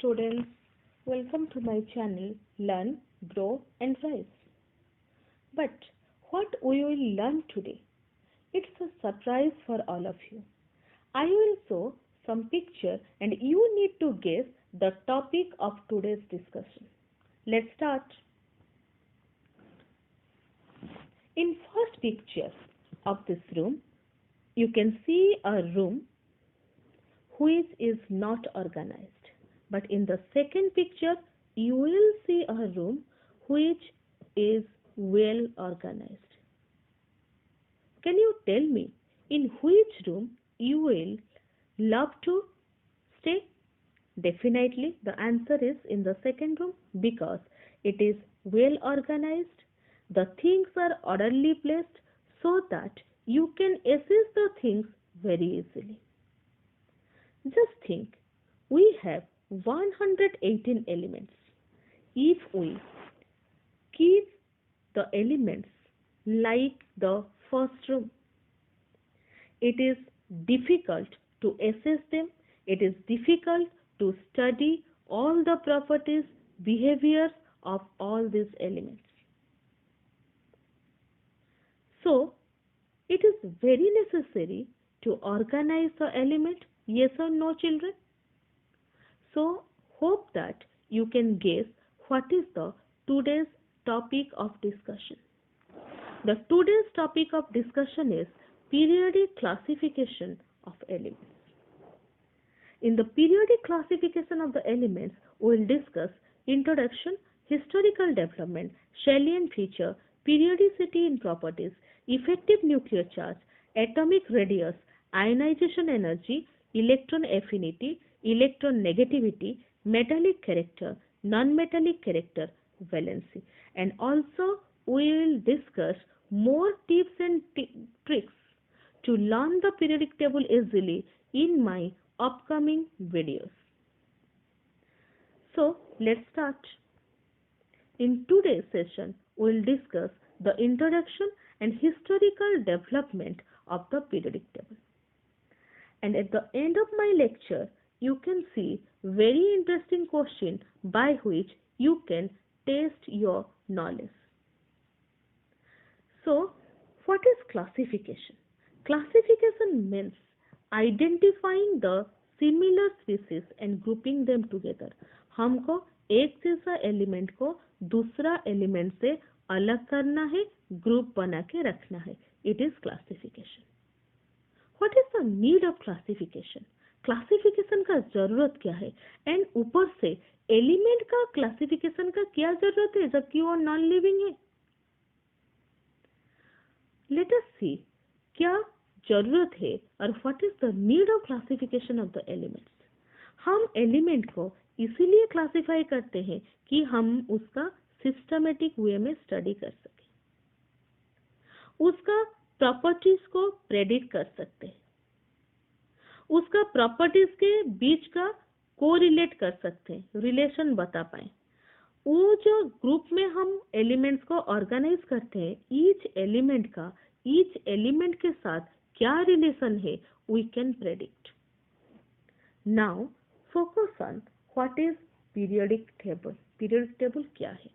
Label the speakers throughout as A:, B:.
A: students, welcome to my channel Learn, Grow and Rise. But what we will learn today? It's a surprise for all of you. I will show some picture and you need to guess the topic of today's discussion. Let's start. In first picture of this room, you can see a room which is not organized. But in the second picture, you will see a room which is well organized. Can you tell me in which room you will love to stay? Definitely the answer is in the second room because it is well organized. The things are orderly placed so that you can access the things very easily. Just think, we have 118 elements. If we keep the elements like the first room, it is difficult to assess them, it is difficult to study all the properties, behaviors of all these elements. So, it is very necessary to organize the element, yes or no, children? So, hope that you can guess what is the today's topic of discussion. The today's topic of discussion is periodic classification of elements. In the periodic classification of the elements, we will discuss introduction, historical development, salient feature, periodicity in properties, effective nuclear charge, atomic radius, ionization energy, electron affinity, electron negativity, metallic character, non-metallic character, valency. And also we will discuss more tips and tricks to learn the periodic table easily in my upcoming videos. So let's start. In today's session, we will discuss the introduction and historical development of the periodic table. And at the end of my lecture, you can see very interesting question by which you can test your knowledge. So, what is classification? Classification means identifying the similar species and grouping them together. हमको एक जैसा element को दूसरा element से अलग करना है, group बना के रखना है. It is classification. What is the need of classification? Classification का जरूरत क्या है एंड ऊपर से एलिमेंट का क्लासिफिकेशन का क्या जरूरत है जबकि वो नॉन लिविंग है. लेट अस सी क्या जरूरत है और what is the need of classification of the elements. हम एलिमेंट को इसीलिए क्लासिफाई करते हैं कि हम उसका सिस्टमेटिक वे में स्टडी कर सके, उसका प्रॉपर्टीज को प्रेडिक्ट कर सकते हैं, उसका प्रॉपर्टीज के बीच का कोरिलेट कर सकते हैं, रिलेशन बता पाए. वो जो ग्रुप में हम एलिमेंट्स को ऑर्गेनाइज करते हैं, ईच एलिमेंट के साथ क्या रिलेशन है we can predict. Now focus on what is periodic table. Periodic table क्या है?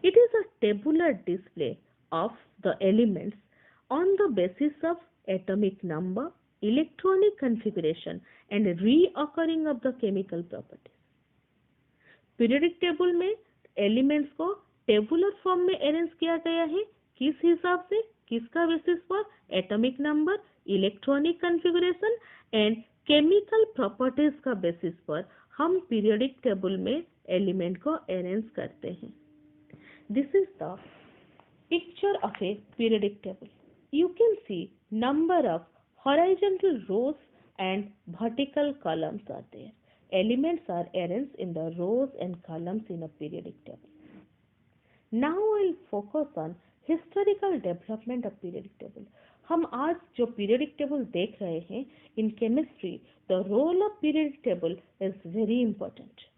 A: It is a tabular display of the elements on the basis of atomic number, electronic configuration and reoccurring of the chemical properties. Periodic table में elements को tabular form में arrange किया गया है. किस हिसाब से? किसका बेसिस पर? Atomic number, electronic configuration and chemical properties का बेसिस पर हम पीरियोडिक टेबल में एलिमेंट को अरेंज करते हैं. This is the picture of A periodic table. You can see number of horizontal rows and vertical columns are there. Elements are arranged in the rows and columns in a periodic table. Now we'll focus on historical development of periodic table. हम आज जो periodic table देख रहे हैं, in chemistry the role of periodic table is very important.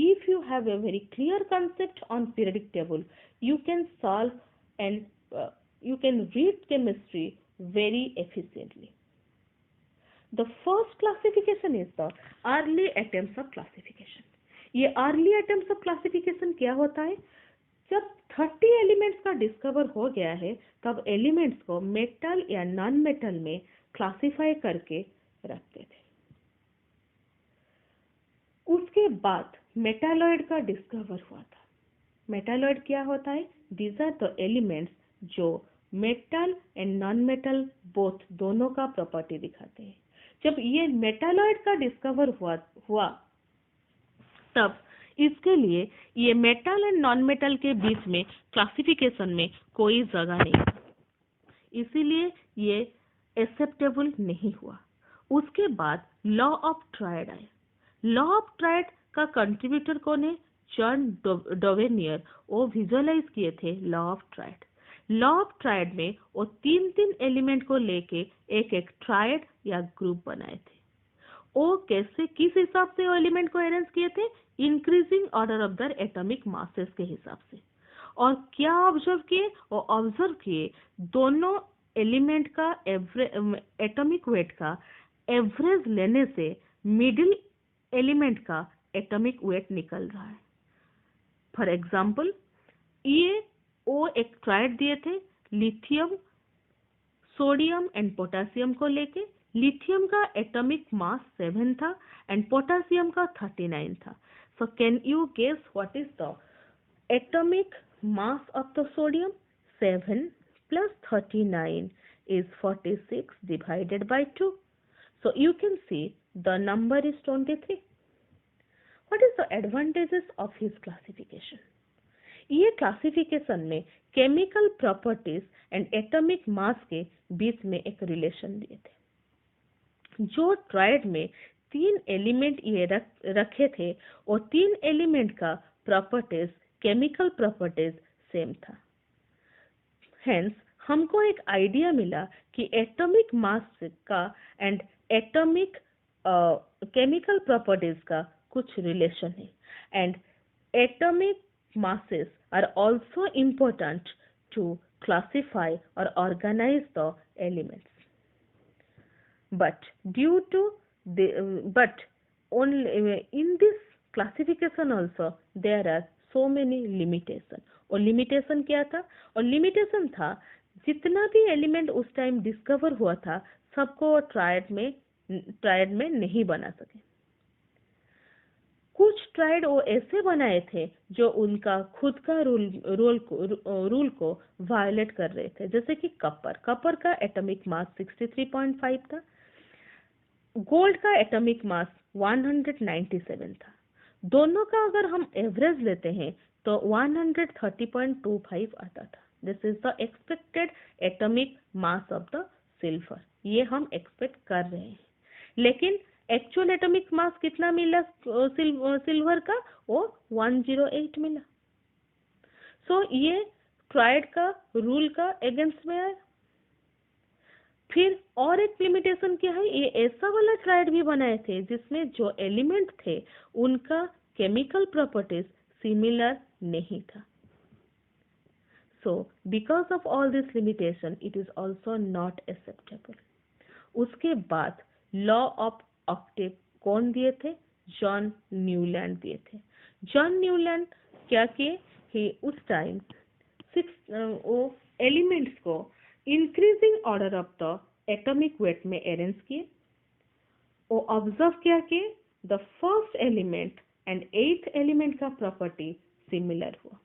A: If you have a very clear concept on periodic table, you can solve and you can read chemistry very efficiently. The first classification is the early attempts of classification. ये early attempts of classification क्या होता है? जब 30 elements का discover हो गया है तब एलिमेंट्स को मेटल या नॉन मेटल में क्लासिफाई करके रखते थे। उसके बाद मेटालॉइड का डिस्कवर हुआ था। मेटालॉइड क्या होता है? दीज आर द एलिमेंट्स जो metal and non metal both दोनों का प्रॉपर्टी दिखाते हैं। जब ये मेटालॉइड का डिस्कवर हुआ तब इसके लिए ये मेटल एंड नॉन मेटल के बीच में क्लासिफिकेशन में कोई जगह नहीं था, इसीलिए ये एक्सेप्टेबल नहीं हुआ। उसके बाद लॉ ऑफ ट्रायड आया। लॉ ऑफ ट्रायड का कंट्रीब्यूटर कौन है? जॉन डोवेनियर। वो विजुअलाइज किए थे law of triad. Law of triad में वो तीन एलिमेंट को लेके एक ट्रायड या ग्रुप बनाए थे। वो कैसे, किस हिसाब से वो एलिमेंट को अरेंज किए थे? Increasing order of the atomic masses के हिसाब से। और क्या ऑब्जर्व किए? वो ऑब्जर्व किए दोनों एलिमेंट का एटॉमिक वेट का एवरेज लेने से मिडिल एलिमेंट का एटॉमिक वेट निकल रहा है। फॉर एग्जाम्पल, ये वो एक ट्रायड दिए थे लिथियम, सोडियम एंड पोटेशियम को लेके। लिथियम का एटॉमिक मास 7 था एंड पोटेशियम का 39 था। So can you guess what is the atomic mass of the sodium? 7 plus 39 is 46 divided by 2. So you can see the number is 23. What is the advantages of his classification? ये classification में chemical properties and atomic mass के बीच में एक relation दिए थे। जो triad में 3 element ये रखे थे और 3 एलिमेंट का प्रॉपर्टीज, केमिकल प्रॉपर्टीज सेम था। हेंस हमको एक आइडिया मिला कि एटॉमिक मास का एंड एटॉमिक केमिकल प्रॉपर्टीज का कुछ रिलेशन है and atomic masses are also important to classify or organize the elements. But due to but only in this classification also there are so many limitations. और limitation क्या था? और limitation था जितना भी एलिमेंट उस टाइम डिस्कवर हुआ था सबको ट्रायड में नहीं बना सके। कुछ ट्रायड वो ऐसे बनाए थे जो उनका खुद का रूल को वायलेट कर रहे थे, जैसे कि कपर का एटॉमिक मास 63.5 था, गोल्ड का एटॉमिक मास 197 था। दोनों का अगर हम एवरेज लेते हैं तो 130.25 आता था। This is the expected atomic mass of the silver. ये हम एक्सपेक्ट कर रहे हैं, लेकिन एक्चुअल एटॉमिक मास कितना मिला सिल्वर का? वो 108 मिला। सो ये ट्रायड का रूल का अगेंस्ट में आया। फिर और एक लिमिटेशन क्या है? ये ऐसा वाला ट्रायड भी बनाए थे जिसमें जो एलिमेंट थे उनका केमिकल प्रॉपर्टीज सिमिलर नहीं था। So because of all this limitation it is also not acceptable. उसके बाद लॉ ऑफ ऑक्टेव कौन दिए थे? जॉन न्यूलैंड दिए थे। जॉन न्यूलैंड क्या किए? ही उस टाइम 6 एलिमेंट्स को increasing order of the atomic weight में अरेंज किए। वो ऑब्जर्व क्या किए? The first element and 8th element का प्रॉपर्टी सिमिलर हुआ।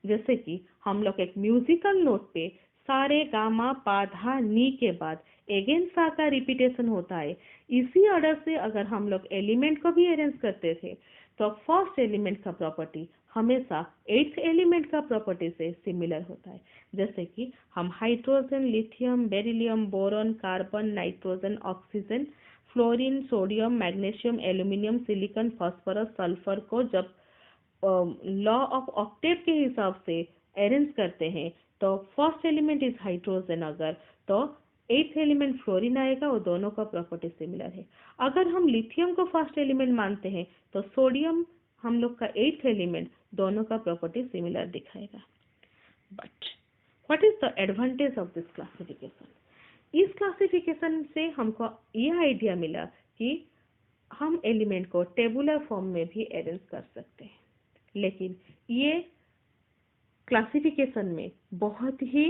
A: जैसे कि हम लोग एक म्यूजिकल नोट पे सारे गामा पा धा नी के बाद अगेन सा का रिपीटेशन होता है, इसी ऑर्डर से अगर हम लोग एलिमेंट को भी अरेंज करते थे तो फर्स्ट एलिमेंट का प्रॉपर्टी हमेशा 8th एलिमेंट का प्रॉपर्टी से सिमिलर होता है। जैसे कि हम hydrogen, lithium, beryllium, boron, carbon, nitrogen, oxygen, fluorine, sodium, magnesium, aluminium, silicon, phosphorus, sulphur को जब लॉ ऑफ ऑक्टेव के हिसाब से अरेंज करते हैं तो फर्स्ट एलिमेंट इज हाइड्रोजन अगर तो 8th एलिमेंट फ्लोरीन आएगा और दोनों का प्रॉपर्टी सिमिलर है। अगर हम लिथियम को फर्स्ट एलिमेंट मानते हैं तो सोडियम हम लोग का 8th एलिमेंट, दोनों का प्रॉपर्टी सिमिलर दिखाएगा। But what is the advantage of this classification? इस क्लासिफिकेशन से हमको ये आइडिया मिला कि हम एलिमेंट को टेबुलर फॉर्म में भी अरेंज कर सकते हैं, लेकिन ये क्लासिफिकेशन में बहुत ही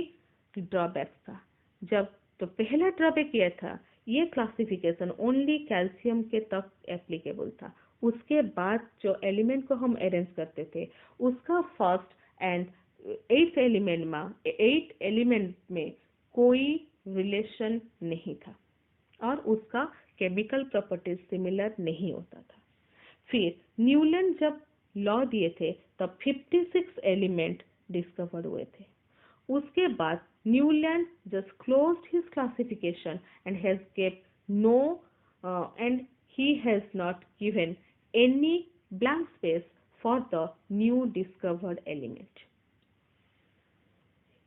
A: ड्रॉबैक था। जब तो पहला ड्रॉबैक यह था, ये क्लासिफिकेशन ओनली कैल्शियम के तक एप्लीकेबल था। उसके बाद जो एलिमेंट को हम अरेंज करते थे उसका फर्स्ट एंड एट एलिमेंट में कोई रिलेशन नहीं था और उसका केमिकल प्रॉपर्टीज सिमिलर नहीं होता था। फिर न्यूलैंड जब लॉ दिए थे तब 56 एलिमेंट डिस्कवर्ड हुए थे। उसके बाद Newland just closed his classification and has kept no and he has not given any blank space for the new discovered element.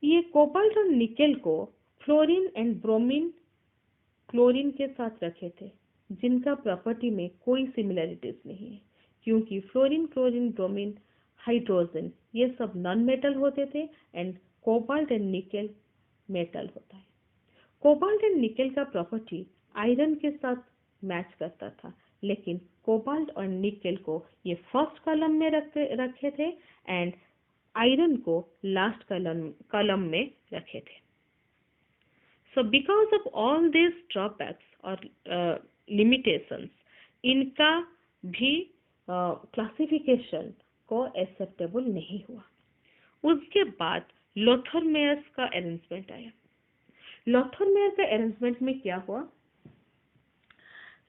A: ये कोबाल्ट और निकेल को फ्लोरीन एंड ब्रोमीन क्लोरीन के साथ रखे थे, जिनका प्रॉपर्टी में कोई सिमिलरिटीज नहीं है, क्योंकि फ्लोरीन, क्लोरीन, ब्रोमीन, हाइड्रोजन ये सब नॉन मेटल होते थे and cobalt and nickel metal होता है। कोबाल्ट एंड निकेल का प्रॉपर्टी आयरन के साथ मैच करता था, लेकिन कोबाल्ट और निकेल को ये फर्स्ट कॉलम में रखे थे एंड आयरन को लास्ट कॉलम में रखे थे। So because of all these drawbacks or limitations, इनका भी क्लासिफिकेशन को एक्सेप्टेबल नहीं हुआ। उसके बाद लोथरमेयर्स का अरेंजमेंट आया। लोथरमेयर का अरेंजमेंट में क्या हुआ?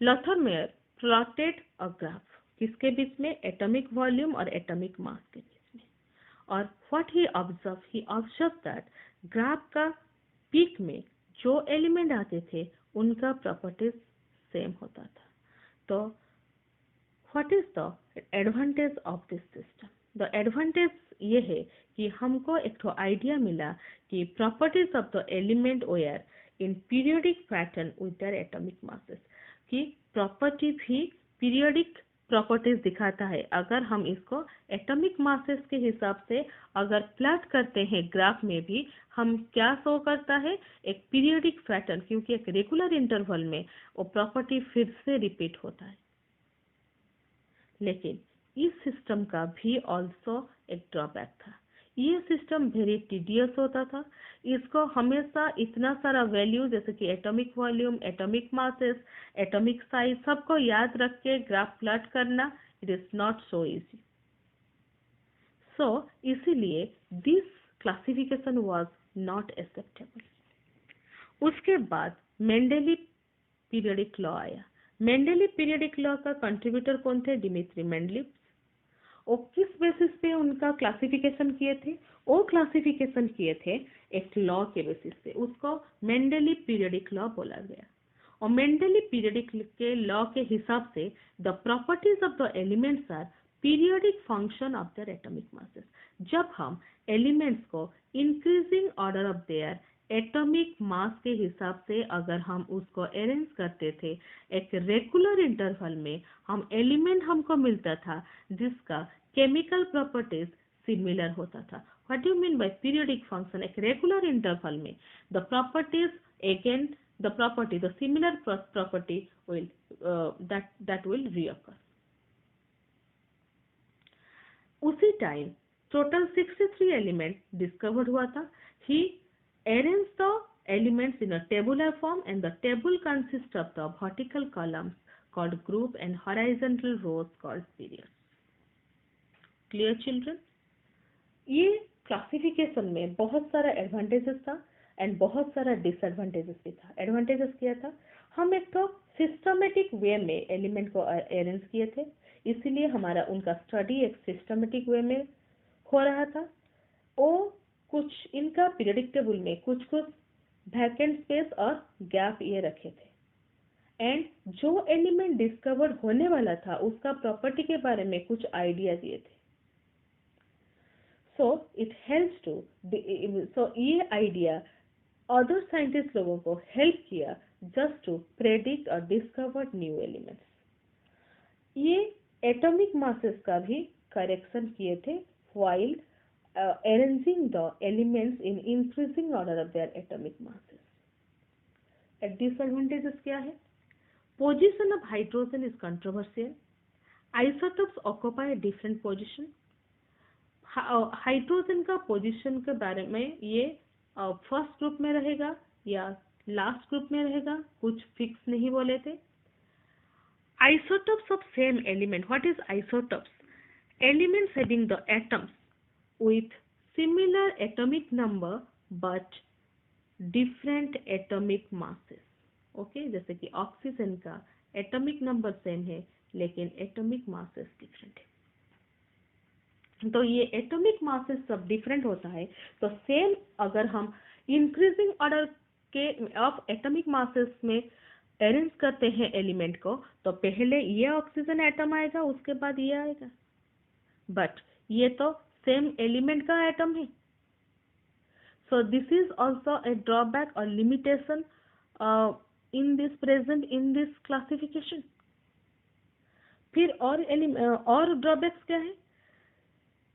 A: लोथरमेयर प्लॉटेड अ ग्राफ, किसके बीच में? एटॉमिक वॉल्यूम और एटॉमिक मास के बीच में। और what he observe that graph का पीक में जो एलिमेंट आते थे उनका प्रॉपर्टीज सेम होता था। तो what is the advantage of this system? The advantage ये है कि हमको एक तो आइडिया मिला कि properties of the element where in periodic pattern with their atomic masses, कि प्रॉपर्टी भी पीरियोडिक प्रॉपर्टीज दिखाता है। अगर हम इसको एटॉमिक मासेस के हिसाब से अगर प्लॉट करते हैं ग्राफ में भी, हम क्या शो करता है? एक पीरियोडिक पैटर्न, क्योंकि एक रेगुलर इंटरवल में वो प्रॉपर्टी फिर से रिपीट होता है। लेकिन इस सिस्टम का भी ऑल्सो एक ड्रॉबैक था। ये सिस्टम वेरी टीडियस होता था। इसको हमेशा इतना सारा वैल्यू जैसे कि atomic volume, atomic masses, atomic size सबको याद रख के ग्राफ प्लॉट करना, it is not so easy. So इसीलिए this classification was not acceptable. उसके बाद मेंडेली पीरियोडिक लॉ आया। मेंडेली पीरियोडिक लॉ का कंट्रीब्यूटर कौन थे? Dmitri Mendeleev. वो किस बेसिस पे उनका क्लासिफिकेशन किए थे? वो क्लासिफिकेशन किए थे एक लॉ के बेसिस पे, उसको मेंडेली पीरियोडिक लॉ बोला गया। और मेंडेली पीरियोडिक के लॉ के हिसाब से the properties of the elements are periodic function of their atomic masses. जब हम एलिमेंट्स को increasing order of their atomic mass के हिसाब से अगर हम उसको अरेंज करते थे एक रेगुलर इंटरवल में, हम एलिमेंट हमको मिलता था जिसका केमिकल प्रॉपर्टीज सिमिलर होता था। What do you mean by periodic function? एक रेगुलर इंटरवल में the properties again the similar property will that will reoccur. उसी टाइम टोटल 63 एलिमेंट डिस्कवर्ड हुआ था। He arranged the elements in a tabular form, and the table consists of the vertical columns called group and horizontal rows called periods. Clear children? ये classification में बहुत सारा advantages था and बहुत सारा disadvantages भी था। एडवांटेजेस क्या था? हम एक तो सिस्टमेटिक वे में एलिमेंट को अरेंज किए थे, इसीलिए हमारा उनका स्टडी एक सिस्टमेटिक वे में हो रहा था। वो कुछ इनका पीरियोडिक टेबल में कुछ कुछ वैकेंट स्पेस और गैप ये रखे थे एंड जो एलिमेंट डिस्कवर होने वाला था उसका प्रॉपर्टी के बारे में कुछ आइडिया दिए थे। सो इट हेल्प्स टू सो ये आइडिया अदर साइंटिस्ट लोगों को हेल्प किया जस्ट टू प्रेडिक्ट और डिस्कवर न्यू एलिमेंट्स। ये एटॉमिक मासेस का भी करेक्शन किए थे while arranging the elements in increasing order of their atomic masses. Disadvantages क्या है? Position of hydrogen is controversial, isotopes occupy different position. Hydrogen का position के बारे में ये फर्स्ट ग्रुप में रहेगा या लास्ट ग्रुप में रहेगा, कुछ फिक्स नहीं बोले थे। Isotopes of same element. What is isotopes? Elements having the atoms with similar atomic number but different atomic masses. Okay, जैसे कि ऑक्सीजन का एटॉमिक नंबर सेम है लेकिन एटॉमिक मासेस डिफरेंट है। तो ये एटॉमिक मासेस सब डिफरेंट होता है, तो सेम अगर हम इंक्रीजिंग ऑर्डर के ऑफ एटॉमिक मासेस में अरेंज करते हैं एलिमेंट को, तो पहले ये ऑक्सीजन एटम आएगा, उसके बाद ये आएगा, बट ये तो सेम एलिमेंट का एटम है। So this is also a drawback और limitation in this present in this classification. फिर और ड्रॉबैक्स क्या है?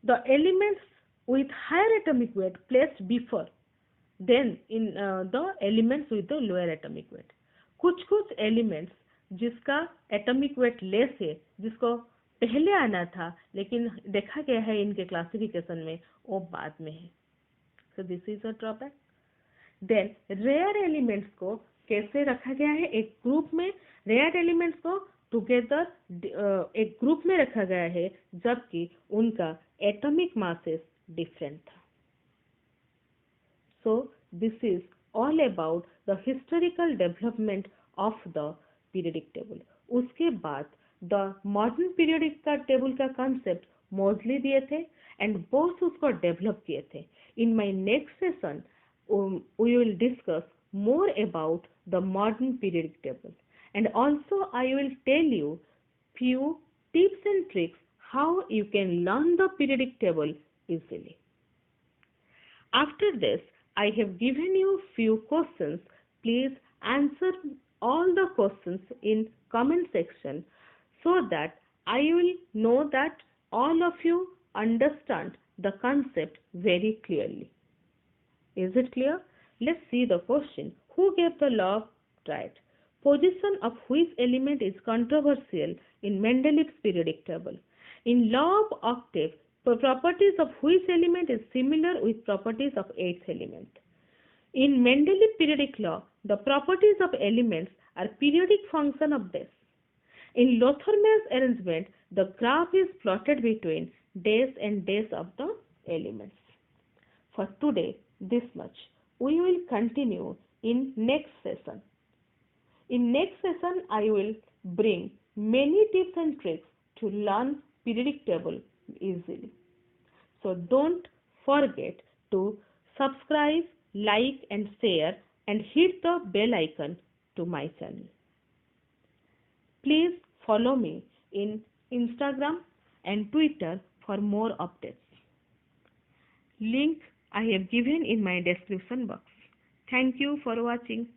A: The elements with higher atomic weight placed before then in the elements with the lower atomic weight. कुछ elements जिसका atomic weight less है, जिसको पहले आना था लेकिन देखा गया है इनके क्लासिफिकेशन में वो बाद में है। So this is a drawback. Then rare elements को कैसे रखा गया है? एक ग्रुप में रेयर एलिमेंट्स को टुगेदर एक ग्रुप में रखा गया है जबकि उनका एटॉमिक मासेस डिफरेंट था। So this is all about the historical development of the periodic table. उसके बाद the modern periodic का table का concept मोजली दिए थे and बोस उसको डेवलप किए थे। In my next session we will discuss more about the modern periodic table and also I will tell you few tips and tricks how you can learn the periodic table easily. After this, I have given you few questions. Please answer all the questions in comment section so that I will know that all of you understand the concept very clearly. Is it clear? Let's see the question. Who gave the law of triad? Position of which element is controversial in Mendeleev's periodic table? In law of octave, the properties of which element is similar with properties of eighth element? In Mendeleev periodic law, the properties of elements are periodic function of days. In Lotherman's arrangement, the graph is plotted between days and days of the elements. For today, this much. We will continue in next session. In next session, I will bring many tips and tricks to learn periodic table easily. So don't forget to subscribe, like and share and hit the bell icon to my channel. Please follow me in Instagram and Twitter for more updates. Link I have given in my description box. Thank you for watching.